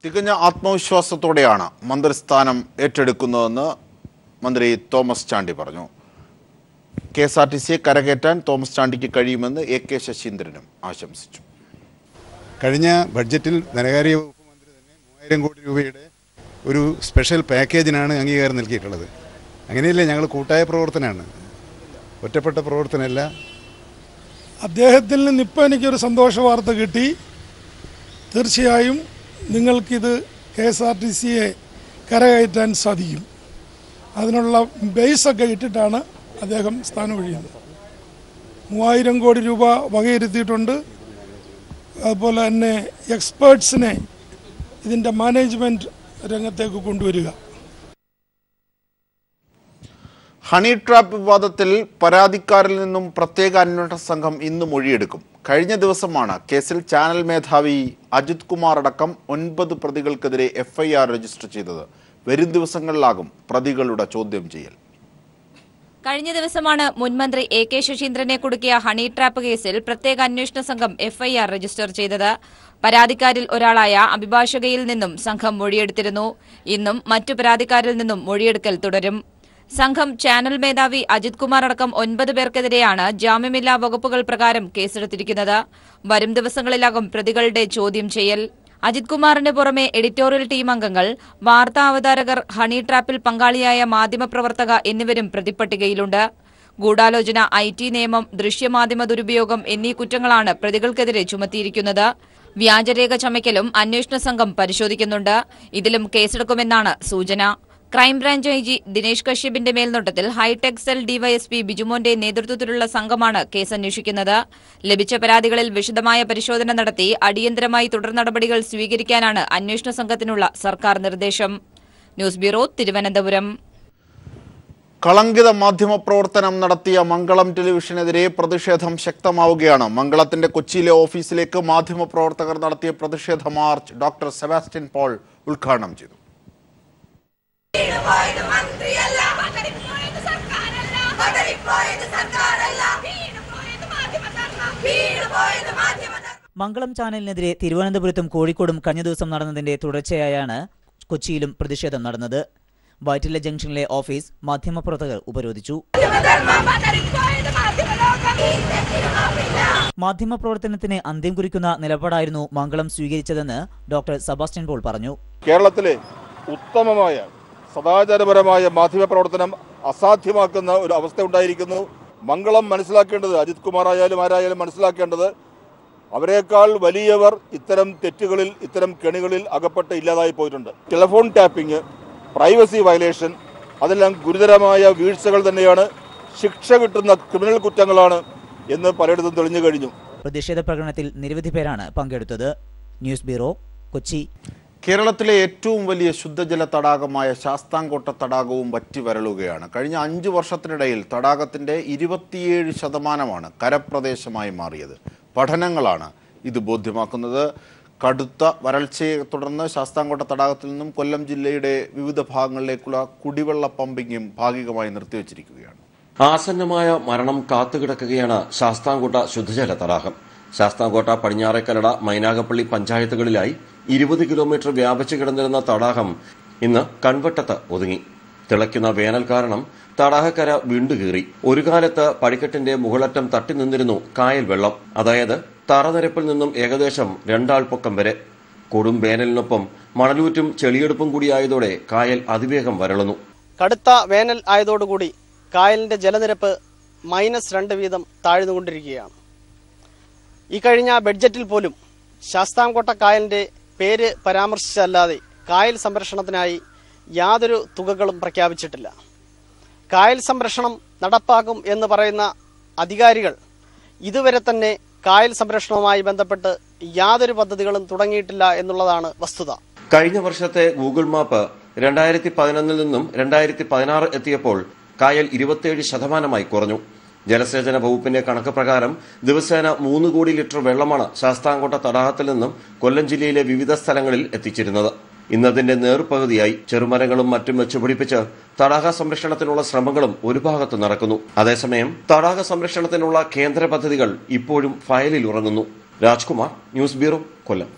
തികഞ്ഞ ആത്മവിശ്വാസത്തോടെയാണ് മന്ത്രിസ്ഥാനം ഏറ്റെടുക്കുന്നതെന്ന് മന്ത്രി തോമസ് ചാണ്ടി പറഞ്ഞു. കെഎസ്ആർടിസിയെ കരകയറ്റാൻ തോമസ് ചാണ്ടിക്ക് കഴിയുമെന്ന് എ.കെ. ശശീന്ദ്രനും ആശംസിച്ചു. കഴിഞ്ഞ ബഡ്ജറ്റിൽ ധനകാര്യ വകുപ്പ് മന്ത്രി തന്നെ 3000 കോടി രൂപയുടെ ഒരു സ്പെഷ്യൽ പാക്കേജിനാണ് അംഗീകാരം നൽകിയിട്ടുള്ളത്. അങ്ങനെയല്ലേ, ഞങ്ങൾ കൂട്ടായ പ്രവർത്തനമാണ്, ഒറ്റപ്പെട്ട പ്രവർത്തനമല്ല. അദ്ദേഹത്തിൽ നിന്ന് ഇപ്പോൾ എനിക്കൊരു സന്തോഷ വാർത്ത കിട്ടി. തീർച്ചയായും നിങ്ങൾക്കിത് KSRTCയെ കരകയറ്റാൻ സാധിക്കും. അതിനുള്ള ബേസൊക്കെ ഇട്ടിട്ടാണ് അദ്ദേഹം സ്ഥാനം ഒഴിയുന്നത്. 3000 കോടി രൂപ വകയിരുത്തിയിട്ടുണ്ട്. അതുപോലെ തന്നെ എക്സ്പേർട്സിനെ ഇതിൻ്റെ മാനേജ്മെൻറ്റ് രംഗത്തേക്ക് കൊണ്ടുവരിക. ഹണി ട്രാപ്പ് വിവാദത്തിൽ പരാതിക്കാരിൽ നിന്നും പ്രത്യേക അന്വേഷണ സംഘം ഇന്ന് മൊഴിയെടുക്കും. കഴിഞ്ഞ ദിവസമാണ് കേസിൽ ചാനൽ മേധാവി അജിത് കുമാർ അടക്കം 9 പ്രതികൾക്കെതിരെ FIR രജിസ്റ്റർ ചെയ്തത്. വരും ദിവസങ്ങളിലാകും പ്രതികളുടെ ചോദ്യം ചെയ്യൽ. കഴിഞ്ഞ ദിവസമാണ് മുൻമന്ത്രി എ.കെ. ശശീന്ദ്രനെ കുടുക്കിയ ഹണി ട്രാപ്പ് കേസിൽ പ്രത്യേക അന്വേഷണ സംഘം FIR രജിസ്റ്റർ ചെയ്തത്. പരാതിക്കാരിൽ ഒരാളായ അഭിഭാഷകയിൽ നിന്നും സംഘം മൊഴിയെടുത്തിരുന്നു. ഇന്നും മറ്റു പരാതിക്കാരിൽ നിന്നും മൊഴിയെടുക്കൽ തുടരും. സംഘം ചാനൽ മേധാവി അജിത് കുമാർ അടക്കം 9 പേർക്കെതിരെയാണ് ജാമ്യമില്ലാ വകുപ്പുകൾ പ്രകാരം കേസെടുത്തിരിക്കുന്നത്. വരും ദിവസങ്ങളിലാകും പ്രതികളുടെ ചോദ്യം ചെയ്യൽ. അജിത് കുമാറിന് പുറമെ എഡിറ്റോറിയൽ ടീം അംഗങ്ങൾ, വാർത്താ അവതാരകർ, ഹണി ട്രാപ്പിൽ പങ്കാളിയായ മാധ്യമപ്രവർത്തക എന്നിവരും പ്രതിപ്പട്ടികയിലുണ്ട്. ഗൂഢാലോചന, IT നിയമം, ദൃശ്യമാധ്യമ ദുരുപയോഗം എന്നീ കുറ്റങ്ങളാണ് പ്രതികൾക്കെതിരെ ചുമത്തിയിരിക്കുന്നത്. വ്യാജരേഖ ചമയ്ക്കലും അന്വേഷണ സംഘം പരിശോധിക്കുന്നുണ്ട്. ഇതിലും കേസെടുക്കുമെന്നാണ് സൂചന. ക്രൈംബ്രാഞ്ച് IG ദിനേശ് കശ്യപിന്റെ മേൽനോട്ടത്തിൽ ഹൈടെക് സെൽ DYSP ബിജുമോന്റെ നേതൃത്വത്തിലുള്ള സംഘമാണ് കേസ് അന്വേഷിക്കുന്നത്. ലഭിച്ച പരാതികളിൽ വിശദമായ പരിശോധന നടത്തി അടിയന്തരമായി തുടർ നടപടികൾ സ്വീകരിക്കാനാണ് അന്വേഷണ സംഘത്തിനുള്ള സർക്കാർ നിർദ്ദേശം. News bureau, Thiruvananthapuram. കളങ്കിത മാധ്യമപ്രവർത്തനം നടത്തിയ മംഗളം ടെലിവിഷനെതിരെ പ്രതിഷേധം ശക്തമാവുകയാണ്. മംഗളത്തിന്റെ കൊച്ചിയിലെ ഓഫീസിലേക്ക് മാധ്യമപ്രവർത്തകർ നടത്തിയ പ്രതിഷേധ മാർച്ച് ഡോക്ടർ സെബാസ്റ്റ്യൻ പോൾ ഉദ്ഘാടനം ചെയ്തു. മംഗളം ചാനലിനെതിരെ തിരുവനന്തപുരത്തും കോഴിക്കോടും കഴിഞ്ഞ ദിവസം നടന്നതിന്റെ തുടർച്ചയായാണ് കൊച്ചിയിലും പ്രതിഷേധം നടന്നത്. വൈറ്റില ജംഗ്ഷനിലെ ഓഫീസ് മാധ്യമപ്രവർത്തകർ ഉപരോധിച്ചു. മാധ്യമപ്രവർത്തനത്തിന് അന്ത്യം കുറിക്കുന്ന നിലപാടായിരുന്നു മംഗളം സ്വീകരിച്ചതെന്ന് ഡോക്ടർ സെബാസ്റ്റ്യൻ പോൾ പറഞ്ഞു. കേരളത്തിലെ ഉത്തമമായ സദാചാരപരമായ മാധ്യമപ്രവർത്തനം അസാധ്യമാക്കുന്ന ഒരു അവസ്ഥ ഉണ്ടായിരിക്കുന്നു. മംഗളം മനസ്സിലാക്കേണ്ടത്, അജിത് കുമാർ ആയാലും ആരായാലും മനസ്സിലാക്കേണ്ടത്, അവരെക്കാൾ വലിയവർ ഇത്തരം തെറ്റുകളിൽ, ഇത്തരം കെണികളിൽ അകപ്പെട്ട് ഇല്ലാതായി പോയിട്ടുണ്ട്. ടെലിഫോൺ ടാപ്പിംഗ്, പ്രൈവസി വയലേഷൻ, അതെല്ലാം ഗുരുതരമായ വീഴ്ചകൾ തന്നെയാണ്, ശിക്ഷ കിട്ടുന്ന ക്രിമിനൽ കുറ്റങ്ങളാണ് എന്ന് പലയിടത്തും തെളിഞ്ഞു കഴിഞ്ഞു. പ്രതിഷേധ പ്രകടനത്തിൽ നിരവധി പേരാണ് പങ്കെടുത്തത്. News bureau, Kochi. കേരളത്തിലെ ഏറ്റവും വലിയ ശുദ്ധജല തടാകമായ ശാസ്താംകോട്ട തടാകവും വറ്റി വരളുകയാണ്. കഴിഞ്ഞ 5 വർഷത്തിനിടയിൽ തടാകത്തിന്റെ 27% കരപ്രദേശമായി മാറിയത്. പഠനങ്ങളാണ് ഇത് ബോധ്യമാക്കുന്നത്. കടുത്ത വരൾച്ചയെ തുടർന്ന് ശാസ്താംകോട്ട തടാകത്തിൽ നിന്നും കൊല്ലം ജില്ലയുടെ വിവിധ ഭാഗങ്ങളിലേക്കുള്ള കുടിവെള്ള പമ്പിങ്ങും ഭാഗികമായി നിർത്തിവച്ചിരിക്കുകയാണ്. ആസന്നമായ മരണം കാത്തുകിടക്കുകയാണ് ശാസ്താംകോട്ട ശുദ്ധജല തടാകം. ശാസ്താംകോട്ട, പടിഞ്ഞാറേക്കല്ലട, മൈനാഗപ്പള്ളി പഞ്ചായത്തുകളിലായി 20 കിലോമീറ്റർ വ്യാപിച്ചു കിടന്നിരുന്ന തടാകം ഇന്ന് കൺവട്ടത്ത് ഒതുങ്ങി. തിളയ്ക്കുന്ന വേനൽ കാരണം തടാകക്കര വീണ്ടുകീറി. ഒരു കാലത്ത് പടിക്കെട്ടിന്റെ മുകളറ്റം തട്ടി നിന്നിരുന്നു കായൽ വെള്ളം. അതായത് തറനിരപ്പിൽ നിന്നും ഏകദേശം 2 ആൾ പൊക്കം വരെ. കൊടും വേനലിനൊപ്പം മണലൂറ്റും ചെളിയെടുപ്പും കൂടിയായതോടെ കായൽ അതിവേഗം വരളുന്നു. കടുത്ത വേനൽ ആയതോടുകൂടി കായലിന്റെ ജലനിരപ്പ് -2 വീതം താഴ്ന്നുകൊണ്ടിരിക്കുകയാണ്. ഈ കഴിഞ്ഞ ബഡ്ജറ്റിൽ പോലും ശാസ്താംകോട്ട കായലിന്റെ പേര് പരാമർശിച്ചല്ലാതെ കായൽ സംരക്ഷണത്തിനായി യാതൊരു തുകകളും പ്രഖ്യാപിച്ചിട്ടില്ല. കായൽ സംരക്ഷണം നടപ്പാക്കും എന്ന് പറയുന്ന അധികാരികൾ ഇതുവരെ തന്നെ കായൽ സംരക്ഷണവുമായി ബന്ധപ്പെട്ട് യാതൊരു പദ്ധതികളും തുടങ്ങിയിട്ടില്ല എന്നുള്ളതാണ് വസ്തുത. കഴിഞ്ഞ വർഷത്തെ ഗൂഗിൾ മാപ്പ് 2011 നിന്നും 2016 എത്തിയപ്പോൾ കായൽ 27% കുറഞ്ഞു. ജലസേചന വകുപ്പിന്റെ കണക്ക് പ്രകാരം ദിവസേന 3 കോടി ലിറ്റർ വെള്ളമാണ് ശാസ്താംകോട്ട തടാകത്തിൽ നിന്നും കൊല്ലം ജില്ലയിലെ വിവിധ സ്ഥലങ്ങളിൽ എത്തിച്ചിരുന്നത്. ഇന്നതിന്റെ നേർപകുതിയായി. ചെറുമരങ്ങളും മറ്റും വെച്ചുപിടിപ്പിച്ച് തടാക സംരക്ഷണത്തിനുള്ള ശ്രമങ്ങളും ഒരു ഭാഗത്ത് നടക്കുന്നു. അതേസമയം തടാക സംരക്ഷണത്തിനുള്ള കേന്ദ്ര പദ്ധതികൾ ഇപ്പോഴും ഫയലിൽ ഉറങ്ങുന്നു. രാജ്കുമാർ, ന്യൂസ് ബ്യൂറോ, കൊല്ലം.